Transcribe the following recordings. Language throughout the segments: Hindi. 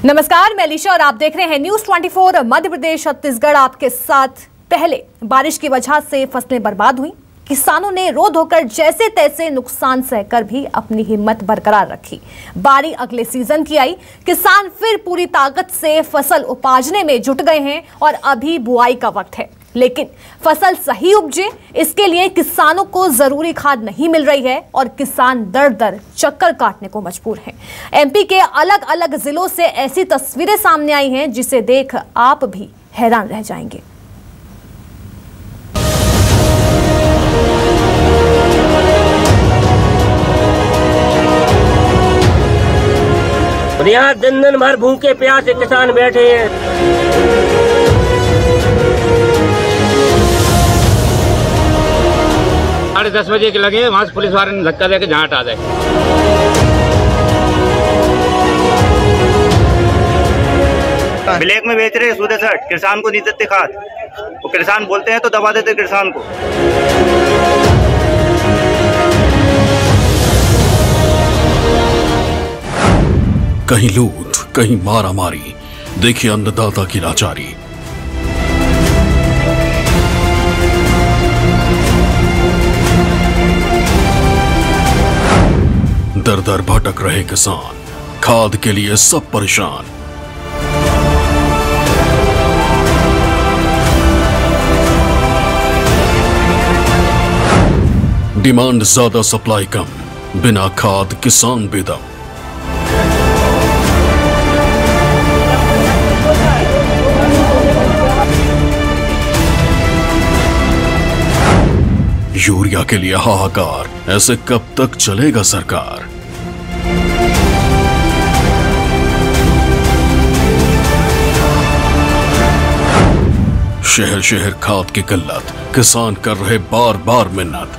नमस्कार, मैं अलीशा और आप देख रहे हैं न्यूज 24 मध्य प्रदेश छत्तीसगढ़ आपके साथ। पहले बारिश की वजह से फसलें बर्बाद हुई। किसानों ने रो धोकर जैसे तैसे नुकसान सहकर भी अपनी हिम्मत बरकरार रखी। बारी अगले सीजन की आई। किसान फिर पूरी ताकत से फसल उपाजने में जुट गए हैं और अभी बुआई का वक्त है। लेकिन फसल सही उपजे, इसके लिए किसानों को जरूरी खाद नहीं मिल रही है और किसान दर दर चक्कर काटने को मजबूर हैं। एमपी के अलग अलग जिलों से ऐसी तस्वीरें सामने आई हैं जिसे देख आप भी हैरान रह जाएंगे। यहाँ दिन दिन भर भूखे प्यासे किसान बैठे हैं। 10:30 बजे के लगे, वहाँ से पुलिस वाले ने धक्का देकर जहाँ हटा दे। ब्लैक में बेच रहे सूदे सट, किसान को नहीं देते खाद। वो किसान बोलते हैं तो दबा देते किसान को। कहीं लूट, कहीं मारामारी, देखिए अन्नदाता की लाचारी। दर दर भटक रहे किसान, खाद के लिए सब परेशान। डिमांड ज्यादा, सप्लाई कम, बिना खाद किसान बेदम। यूरिया के लिए हाहाकार, ऐसे कब तक चलेगा सरकार? शहर शहर खाद की किल्लत, किसान कर रहे बार बार मिन्नत।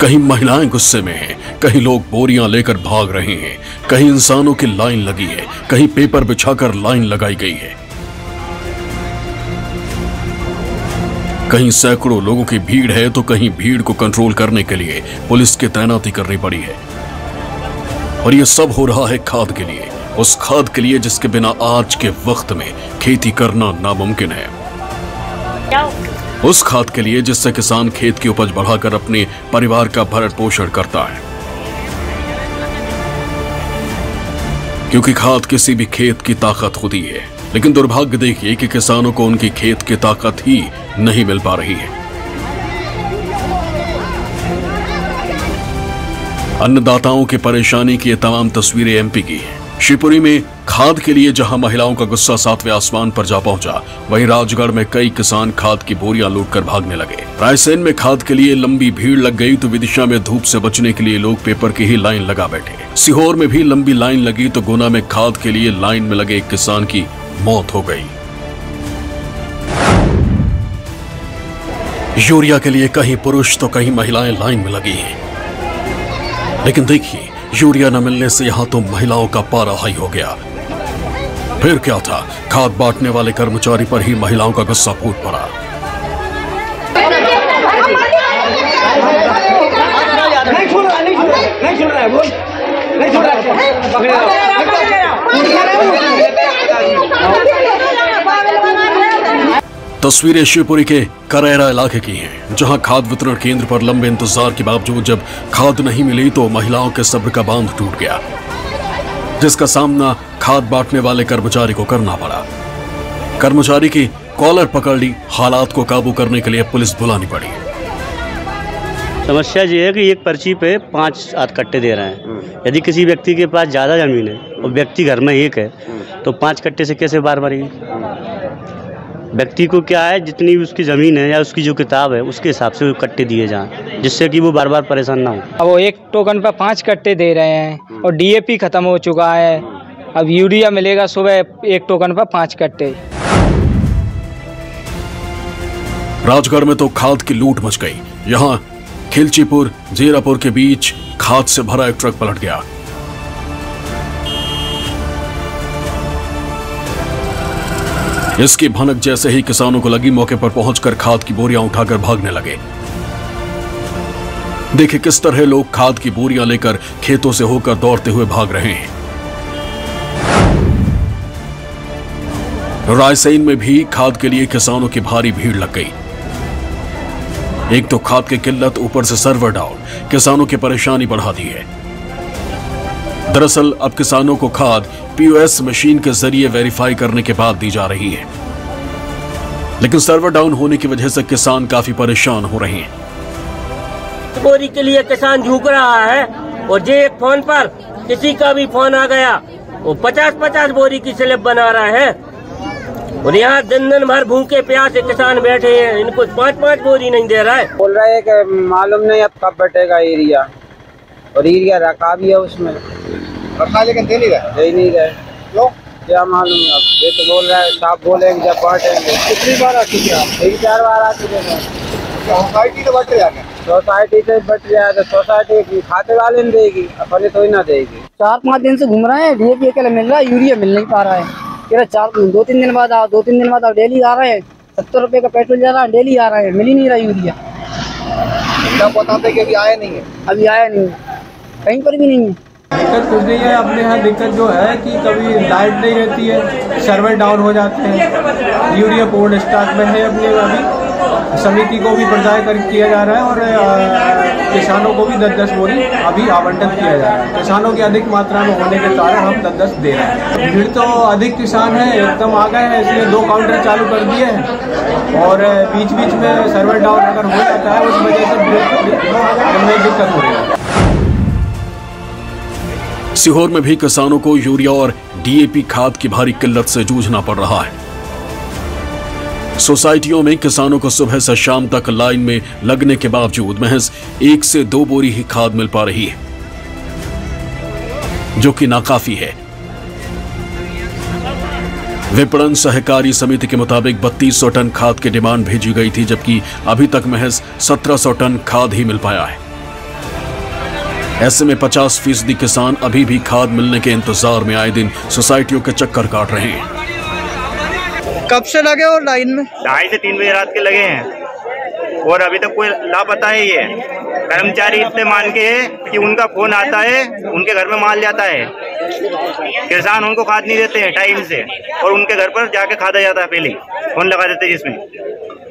कहीं महिलाएं गुस्से में हैं, कहीं लोग बोरियां लेकर भाग रहे हैं, कहीं इंसानों की लाइन लगी है, कहीं पेपर बिछाकर लाइन लगाई गई है, कहीं सैकड़ों लोगों की भीड़ है तो कहीं भीड़ को कंट्रोल करने के लिए पुलिस की तैनाती करनी पड़ी है। और यह सब हो रहा है खाद के लिए, उस खाद के लिए जिसके बिना आज के वक्त में खेती करना नामुमकिन है। उस खाद के लिए जिससे किसान खेत की उपज बढ़ाकर अपने परिवार का भरण पोषण करता है। क्योंकि खाद किसी भी खेत की ताकत होती है, लेकिन दुर्भाग्य देखिए कि किसानों को उनकी खेत की ताकत ही नहीं मिल पा रही है। अन्नदाताओं की परेशानी की ये तमाम तस्वीरें एमपी की हैं। शिवपुरी में खाद के लिए जहां महिलाओं का गुस्सा 7वें आसमान पर जा पहुंचा, वहीं राजगढ़ में कई किसान खाद की बोरियां लूटकर भागने लगे। रायसेन में खाद के लिए लंबी भीड़ लग गई तो विदिशा में धूप से बचने के लिए लोग पेपर की ही लाइन लगा बैठे। सीहोर में भी लंबी लाइन लगी तो गुना में खाद के लिए लाइन में लगे एक किसान की मौत हो गई। यूरिया के लिए कहीं पुरुष तो कहीं महिलाएं लाइन में लगी हैं। लेकिन देखिए, यूरिया न मिलने से यहां तो महिलाओं का पारा हाई हो गया। फिर क्या था, खाद बांटने वाले कर्मचारी पर ही महिलाओं का गुस्सा फूट पड़ा। तस्वीरें शिवपुरी के करेरा इलाके की हैं, जहां खाद वितरण केंद्र पर लंबे इंतजार के बावजूद जब खाद नहीं मिली तो महिलाओं के सब्र का बांध टूट गया, जिसका सामना खाद बांटने वाले कर्मचारी को करना पड़ा। कर्मचारी की कॉलर पकड़ ली, हालात को काबू करने के लिए पुलिस बुलानी पड़ी। समस्या ये है कि एक पर्ची पे 5 कट्टे दे रहे हैं। यदि किसी व्यक्ति के पास ज़्यादा ज़मीन है और व्यक्ति घर में एक है तो 5 कट्टे से कैसे बार भरेगी? व्यक्ति को क्या है, जितनी उसकी ज़मीन है या उसकी जो किताब है उसके हिसाब से कट्टे दिए जाएं, जिससे कि वो बार बार परेशान ना हो। अब वो एक टोकन पर 5 कट्टे दे रहे हैं और डीएपी खत्म हो चुका है। अब यूरिया मिलेगा सुबह एक टोकन पर 5 कट्टे। राजगढ़ में तो खाद की लूट मच गई। यहाँ खिलचीपुर जीरापुर के बीच खाद से भरा एक ट्रक पलट गया। इसकी भनक जैसे ही किसानों को लगी, मौके पर पहुंचकर खाद की बोरियां उठाकर भागने लगे। देखिए किस तरह लोग खाद की बोरियां लेकर खेतों से होकर दौड़ते हुए भाग रहे हैं। रायसेन में भी खाद के लिए किसानों की भारी भीड़ लग गई। एक तो खाद की किल्लत, ऊपर से सर्वर डाउन, किसानों की परेशानी बढ़ा दी है। दरअसल अब किसानों को खाद पीओएस मशीन के जरिए वेरीफाई करने के बाद दी जा रही है, लेकिन सर्वर डाउन होने की वजह से किसान काफी परेशान हो रहे हैं। बोरी के लिए किसान झुक रहा है और जे एक फोन पर किसी का भी फोन आ गया वो 50-50 बोरी की स्लिप बना रहा है और यहाँ दिन भर भूखे प्यासे किसान बैठे हैं, इनको 5-5 बोरी नहीं दे रहा है। बोल रहे हैं कि मालूम नहीं अब कब बटेगा एरिया, और एरिया रखा भी है उसमें, रखा लेकिन दे नहीं रहे। क्यों? क्या मालूम है, अब ये तो बोल रहा है साहब बोलेंगे जब बांटेंगे। कितनी बार आ चुके हैं? 3-4 बार आ चुके हैं। सोसाइटी तो बट जाएगा, सोसाइटी से बट जाए तो सोसाइटी खाते वाले ने देगी, अपने तो ही ना देगी। 4-5 दिन से घूम रहे हैं, डीएपी अकेले मिल रहा है, यूरिया मिल नहीं पा रहा है। 2-3 दिन बाद आओ, 2-3 दिन बाद आओ, डेली आ रहे हैं। 70 रुपए का पेट्रोल जा रहा है, डेली आ रहे हैं, मिल ही नहीं रहा यूरिया। क्या बताते कि अभी आया नहीं है? अभी आया नहीं, कहीं पर भी नहीं है। दिक्कत कुछ नहीं है अपने यहाँ। दिक्कत जो है कि कभी लाइट नहीं रहती है, सर्वर डाउन हो जाते हैं। यूरिया बोर्ड स्टॉक में है अपने, अभी समिति को भी प्रदाय किया जा रहा है और किसानों को भी 10-10 बोरी अभी आवंटित किया जा रहा है। किसानों की अधिक मात्रा में होने के कारण हम 10-10 दे रहे हैं। भीड़ तो अधिक किसान है, एकदम आ गए हैं, इसलिए 2 काउंटर चालू कर दिए हैं और बीच बीच में सर्वर डाउन अगर हो जाता है उस वजह से दिक्कत हो रही है। सीहोर में भी किसानों को यूरिया और डीएपी खाद की भारी किल्लत से जूझना पड़ रहा है। सोसाइटियों में किसानों को सुबह से शाम तक लाइन में लगने के बावजूद महज 1 से 2 बोरी ही खाद मिल पा रही है, जो कि नाकाफी है। विपणन सहकारी समिति के मुताबिक 3200 टन खाद की डिमांड भेजी गई थी, जबकि अभी तक महज 1700 टन खाद ही मिल पाया है। ऐसे में 50% किसान अभी भी खाद मिलने के इंतजार में आए दिन सोसाइटियों के चक्कर काट रहे हैं। कब से लगे हो लाइन में? 2:30 से 3 बजे रात के लगे हैं और अभी तक कोई लापता है। ये कर्मचारी इतने मान के है कि उनका फोन आता है, उनके घर में माल जाता है, किसान उनको खाद नहीं देते हैं टाइम से और उनके घर पर जाके खादा जाता है। पहले फोन लगा देते हैं, जिसमें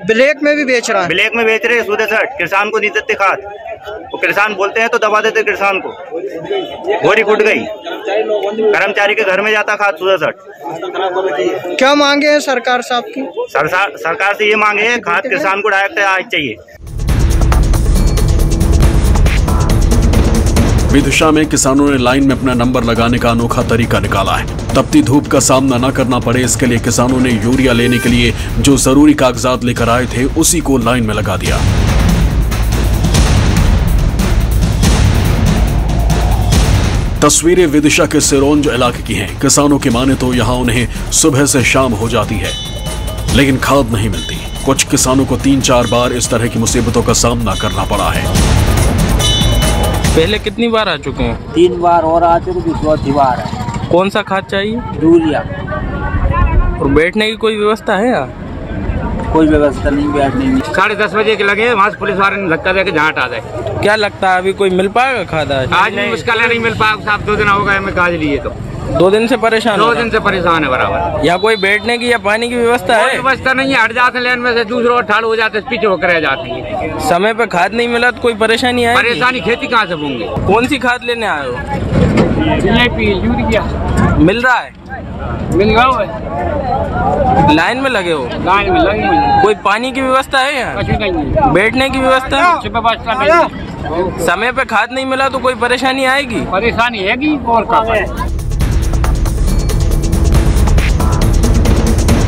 ब्लैक में भी बेच रहा है। ब्लैक में बेच रहे हैं, सूदे सट किसान को नहीं देते खाद। वो किसान बोलते हैं तो दबा देते किसान को। बोरी फूट गई, कर्मचारी के घर में जाता खाद सूदे सट। क्या मांगे हैं सरकार साहब की? सरकार से ये मांगे है खाद किसान को डायरेक्ट आज चाहिए। विदिशा में किसानों ने लाइन में अपना नंबर लगाने का अनोखा तरीका निकाला है। तपती धूप का सामना न करना पड़े, इसके लिए किसानों ने यूरिया लेने के लिए जो जरूरी कागजात लेकर आए थे उसी को लाइन में लगा दिया। तस्वीरें विदिशा के सिरोंज इलाके की हैं। किसानों की माने तो यहाँ उन्हें सुबह से शाम हो जाती है, लेकिन खाद नहीं मिलती। कुछ किसानों को 3-4 बार इस तरह की मुसीबतों का सामना करना पड़ा है। पहले कितनी बार आ चुके हैं? 3 बार और आ चुके, 4थी बार है। कौन सा खाद चाहिए? यूरिया। और बैठने की कोई व्यवस्था है यहाँ? कोई व्यवस्था नहीं, बैठने की। 10:30 बजे के लगे, वहाँ से पुलिस वाले ने धक्का देके जहाँ हटा दे। क्या लगता है अभी कोई मिल पाएगा खाद? आज भी मुश्किल है, नहीं मिल पाएगा साहब। 2 दिन हो गए हमें काज लिए तो 2 दिन से परेशान। 2 दिन से परेशान है बराबर। यहाँ कोई बैठने की या पानी की व्यवस्था है? व्यवस्था नहीं है, हट जाते लेन में से, दूसरे और ठाड़ हो जाते, पीछे होकर रह जाती है। समय पे खाद नहीं मिला तो कोई परेशानी है? परेशानी खेती कहाँ से होंगे? कौन सी खाद लेने आए हो? यूरिया मिल रहा है? मिल गया। लाइन में लगे हो? लाइन में लगे। कोई पानी की व्यवस्था है यहाँ? बैठने की व्यवस्था? समय पे खाद नहीं मिला तो कोई परेशानी आएगी? परेशानी है और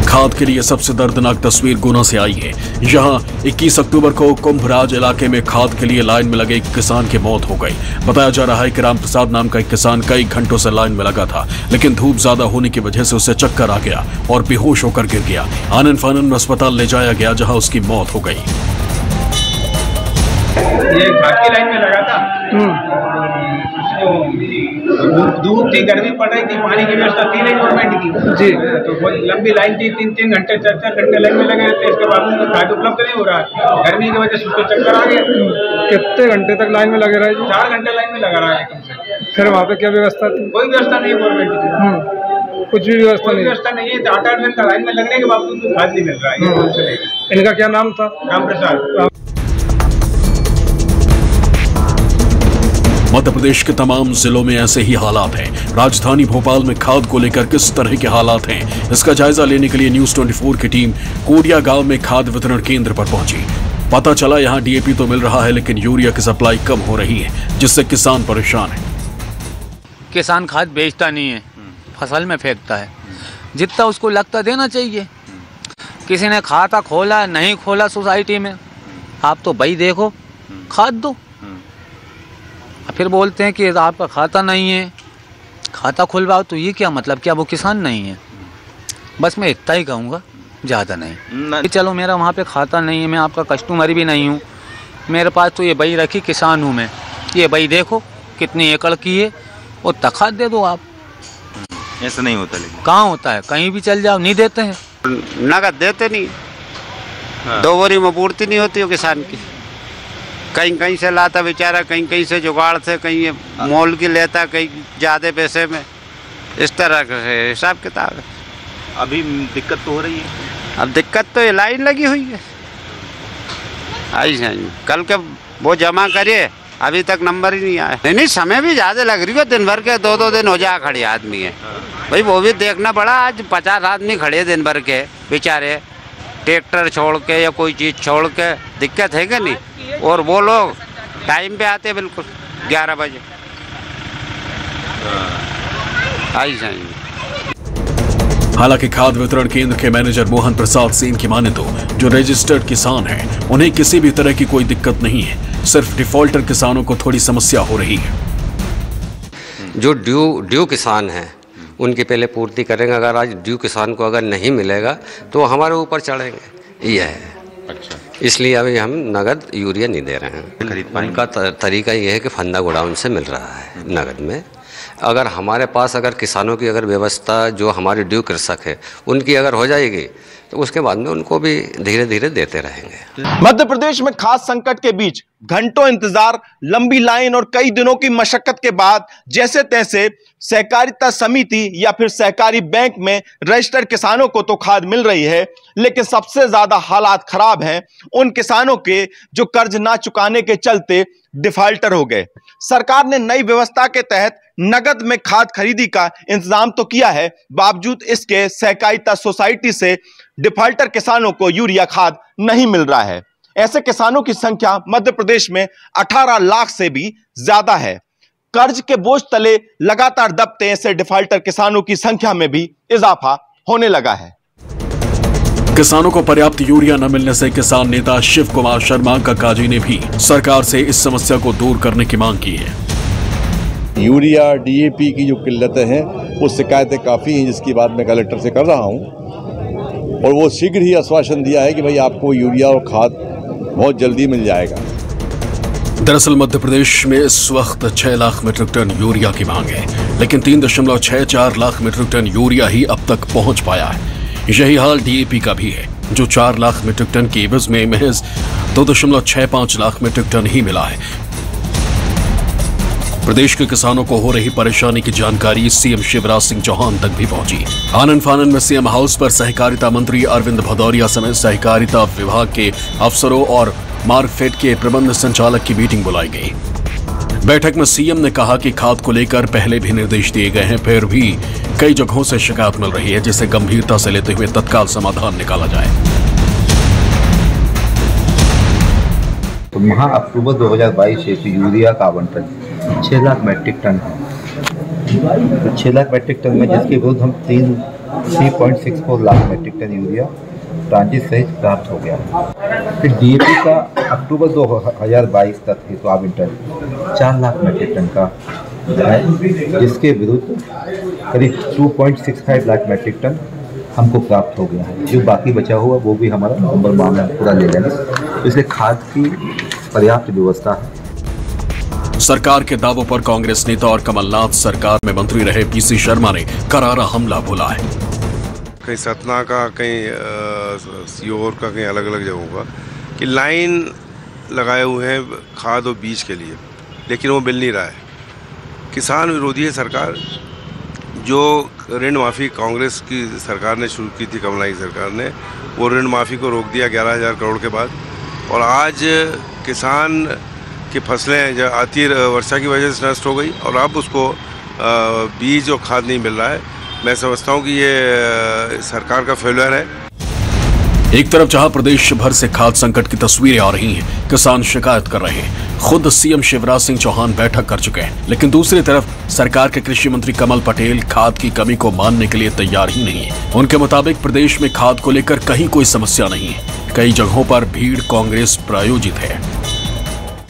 खाद के लिए सबसे दर्दनाक तस्वीर गुना से आई है। यहाँ 21 अक्टूबर को कुंभराज इलाके में खाद के लिए लाइन में लगे एक किसान की मौत हो गई। बताया जा रहा है कि राम प्रसाद नाम का एक किसान कई घंटों से लाइन में लगा था, लेकिन धूप ज्यादा होने की वजह से उसे चक्कर आ गया और बेहोश होकर गिर गया। आनन फानन अस्पताल ले जाया गया, जहाँ उसकी मौत हो गई। ये खाद की लाइन में लगा था, धूप थी, गर्मी पड़ रही थी, पानी की व्यवस्था थी नहीं गवर्नमेंट की जी, तो बहुत लंबी लाइन थी, 3-3 घंटे 4-4 घंटे लाइन में लगे रहते, इसके बाद खाद उपलब्ध नहीं हो रहा है। गर्मी की वजह से उसको चक्कर आ गया। कितने घंटे तक लाइन में लगे रहे? 4 घंटे लाइन में लगा रहा है। फिर वहाँ पे क्या व्यवस्था थी? कोई व्यवस्था नहीं है गवर्नमेंट की, कुछ भी व्यवस्था नहीं, व्यवस्था नहीं है। 8-8 दिन का लाइन में लगने के बावजूद खाद नहीं मिल रहा है। इनका क्या नाम था? राम प्रसाद। मध्य प्रदेश के तमाम जिलों में ऐसे ही हालात हैं। राजधानी भोपाल में खाद को लेकर किस तरह के हालात हैं, इसका जायजा लेने के लिए न्यूज 24 की टीम कोडिया गांव में खाद वितरण केंद्र पर पहुंची। पता चला यहां डीएपी तो मिल रहा है, लेकिन यूरिया की सप्लाई कम हो रही है, जिससे किसान परेशान है। किसान खाद बेचता नहीं है, फसल में फेंकता है। जितना उसको लगता देना चाहिए। किसी ने खाता खोला नहीं खोला सोसाइटी में, आप तो भाई देखो खाद दो, फिर बोलते हैं कि आपका खाता नहीं है, खाता खुलवाओ। तो ये क्या मतलब, क्या वो किसान नहीं है? बस मैं इतना ही कहूँगा, ज़्यादा नहीं। चलो मेरा वहाँ पे खाता नहीं है, मैं आपका कस्टमर भी नहीं हूँ, मेरे पास तो ये बही रखी, किसान हूँ मैं, ये बही देखो कितनी एकड़ की है, और तखात दे दो आप। ऐसा नहीं होता, लेकिन कहाँ होता है? कहीं भी चल जाओ नहीं देते हैं, नगद देते नहीं। हाँ। 2 बोरी में पूर्ति नहीं होती हो किसान की, कहीं कहीं से लाता बेचारा, कहीं कहीं से जुगाड़ से, कहीं मोल की लेता, कहीं ज़्यादा पैसे में, इस तरह से हिसाब किताब है। अभी दिक्कत तो हो रही है। अब दिक्कत तो ये लाइन लगी हुई है। आई कल के वो जमा करिए, अभी तक नंबर ही नहीं आया। नहीं समय भी ज़्यादा लग रही है, दिन भर के 2-2 दिन हो जा खड़े आदमी है भाई, वो भी देखना पड़ा। आज 50 आदमी खड़े दिन भर के बेचारे, ट्रैक्टर छोड़ के या कोई चीज़ छोड़ के, दिक्कत है कि नहीं? और वो लोग टाइम पे आते बिल्कुल 11 बजे। आई जाएंगे। हालांकि खाद वितरण केंद्र के मैनेजर मोहन प्रसाद सेन की माने तो जो रजिस्टर्ड किसान हैं, उन्हें किसी भी तरह की कोई दिक्कत नहीं है, सिर्फ डिफॉल्टर किसानों को थोड़ी समस्या हो रही है। जो ड्यू किसान हैं उनकी पहले पूर्ति करेंगे। अगर आज ड्यू किसान को अगर नहीं मिलेगा तो हमारे ऊपर चढ़ेंगे, ये है। अच्छा, इसलिए अभी हम नगद यूरिया नहीं दे रहे हैं। उनका तरीका ये है कि फंदा गोडाउन से मिल रहा है नगद में। अगर हमारे पास अगर किसानों की अगर व्यवस्था, जो हमारे ड्यू कृषक है उनकी अगर हो जाएगी, तो उसके बाद में उनको भी धीरे धीरे देते रहेंगे। मध्य प्रदेश में खाद संकट के बीच घंटों इंतजार, लंबी लाइन और कई दिनों की मशक्कत के बाद जैसे तैसे सहकारिता समिति या फिर सहकारी बैंक में रजिस्टर्ड किसानों को तो खाद मिल रही है, लेकिन सबसे ज्यादा हालात खराब हैं उन किसानों के जो कर्ज ना चुकाने के चलते डिफॉल्टर हो गए। सरकार ने नई व्यवस्था के तहत नगद में खाद खरीदी का इंतजाम तो किया है, बावजूद इसके सहकारिता सोसाइटी से डिफॉल्टर किसानों को यूरिया खाद नहीं मिल रहा है। ऐसे किसानों की संख्या मध्य प्रदेश में 18 लाख से भी ज्यादा है। कर्ज के बोझ तले लगातार दबते ऐसे डिफॉल्टर किसानों की संख्या में भी इजाफा होने लगा है। किसानों को पर्याप्त यूरिया न मिलने से किसान नेता शिव कुमार शर्मा काकाजी ने भी सरकार से इस समस्या को दूर करने की मांग की है। यूरिया डीएपी की जो किल्लतें हैं वो शिकायतें काफ़ी हैं, जिसकी बात मैं कलेक्टर से कर रहा हूं, और वो शीघ्र ही आश्वासन दिया है कि भाई आपको यूरिया और खाद बहुत जल्दी मिल जाएगा। दरअसल मध्य प्रदेश में इस वक्त 6 लाख मीट्रिक टन यूरिया की मांग है, लेकिन 3.64 लाख मीट्रिक टन यूरिया ही अब तक पहुंच पाया है। यही हाल डीएपी का भी है, जो 4 लाख मीट्रिक टन की एवज में महज 2.65 लाख मीट्रिक टन ही मिला है। प्रदेश के किसानों को हो रही परेशानी की जानकारी सीएम शिवराज सिंह चौहान तक भी पहुंची। आनन फानन में सीएम हाउस पर सहकारिता मंत्री अरविंद भदौरिया समेत सहकारिता विभाग के अफसरों और मार्कफेड के प्रबंध संचालक की मीटिंग बुलाई गई। बैठक में सीएम ने कहा कि खाद को लेकर पहले भी निर्देश दिए गए हैं, फिर भी कई जगहों से शिकायत मिल रही है, जिसे गंभीरता से लेते हुए तत्काल समाधान निकाला जाए। तो माह अक्टूबर 2022 से यूरिया का आवंटन 6 लाख मैट्रिक टन है। तो 6 लाख मैट्रिक टन में जिसके विरुद्ध हम 3.64 lakh metric ton urea transit सहित प्राप्त हो गया। फिर डीएपी का अक्टूबर 2022 तक हेतु आवंटन 4 लाख मैट्रिक टन का है, जिसके विरुद्ध करीब 2.65 लाख मैट्रिक टन हमको प्राप्त हो गया है। जो बाकी बचा हुआ वो भी हमारा नवंबर माह में पूरा ले लेंगे। इसलिए खाद की पर्याप्त व्यवस्था है। सरकार के दावों पर कांग्रेस नेता और कमलनाथ सरकार में मंत्री रहे पीसी शर्मा ने करारा हमला बोला है। कहीं सतना का, कहीं सीहोर का, कहीं अलग अलग जगहों का कि लाइन लगाए हुए हैं खाद और बीज के लिए, लेकिन वो मिल नहीं रहा है। किसान विरोधी है सरकार। जो ऋण माफ़ी कांग्रेस की सरकार ने शुरू की थी, कमलनाथ सरकार ने, वो ऋण माफ़ी को रोक दिया 11,000 करोड़ के बाद। और आज किसान की फसलें आती वर्षा की वजह से नष्ट हो गई और अब उसको बीज और खाद नहीं मिल रहा है। मैं समझता हूँ कि ये सरकार का फेलियर है। एक तरफ जहां प्रदेश भर से खाद संकट की तस्वीरें आ रही हैं, किसान शिकायत कर रहे हैं, खुद सीएम शिवराज सिंह चौहान बैठक कर चुके हैं, लेकिन दूसरी तरफ सरकार के कृषि मंत्री कमल पटेल खाद की कमी को मानने के लिए तैयार ही नहीं है। उनके मुताबिक प्रदेश में खाद को लेकर कहीं कोई समस्या नहीं है। कई जगहों पर भीड़ कांग्रेस प्रायोजित है।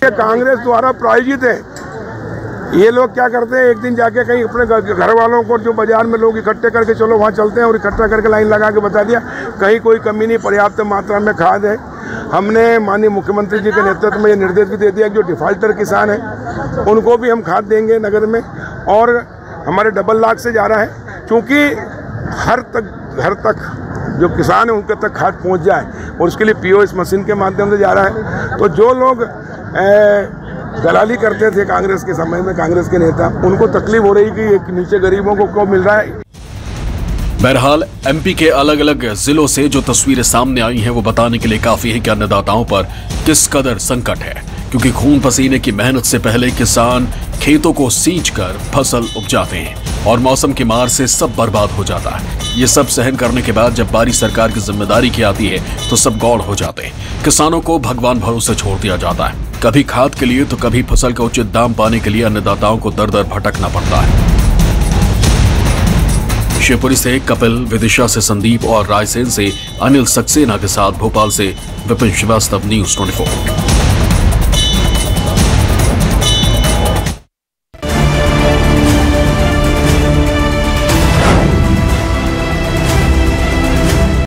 कांग्रेस द्वारा प्रायोजित है। ये लोग क्या करते हैं, एक दिन जाके कहीं अपने घर वालों को, जो बाजार में लोग इकट्ठे करके चलो वहाँ चलते हैं और इकट्ठा करके लाइन लगा के बता दिया कहीं कोई कमी नहीं, पर्याप्त मात्रा में खाद है। हमने माननीय मुख्यमंत्री जी के नेतृत्व में ये निर्देश भी दे दिया कि जो डिफाल्टर किसान है उनको भी हम खाद देंगे नगर में, और हमारे डबल लाख से जा रहा है, क्योंकि घर तक जो किसान है उनके तक खाद पहुँच जाए, और उसके लिए POS मशीन के माध्यम से जा रहा है। तो जो लोग दलाली करते थे कांग्रेस के समय में, कांग्रेस के नेता, उनको तकलीफ हो रही कि नीचे गरीबों को क्यों मिल रहा है। बहरहाल MP के अलग अलग जिलों से जो तस्वीरें सामने आई हैं वो बताने के लिए काफी है कि अन्नदाताओं पर किस कदर संकट है, क्योंकि खून पसीने की मेहनत से पहले किसान खेतों को सींच कर फसल उपजाते हैं और मौसम की मार से सब बर्बाद हो जाता है। ये सब सहन करने के बाद जब बारी सरकार की जिम्मेदारी की आती है तो सब गौड़ हो जाते हैं। किसानों को भगवान भरोसे छोड़ दिया जाता है, कभी खाद के लिए तो कभी फसल का उचित दाम पाने के लिए अन्नदाताओं को दर दर भटकना पड़ता है। शिवपुरी से कपिल, विदिशा से संदीप और रायसेन से अनिल सक्सेना के साथ भोपाल से विपिन श्रीवास्तव, न्यूज़ 24।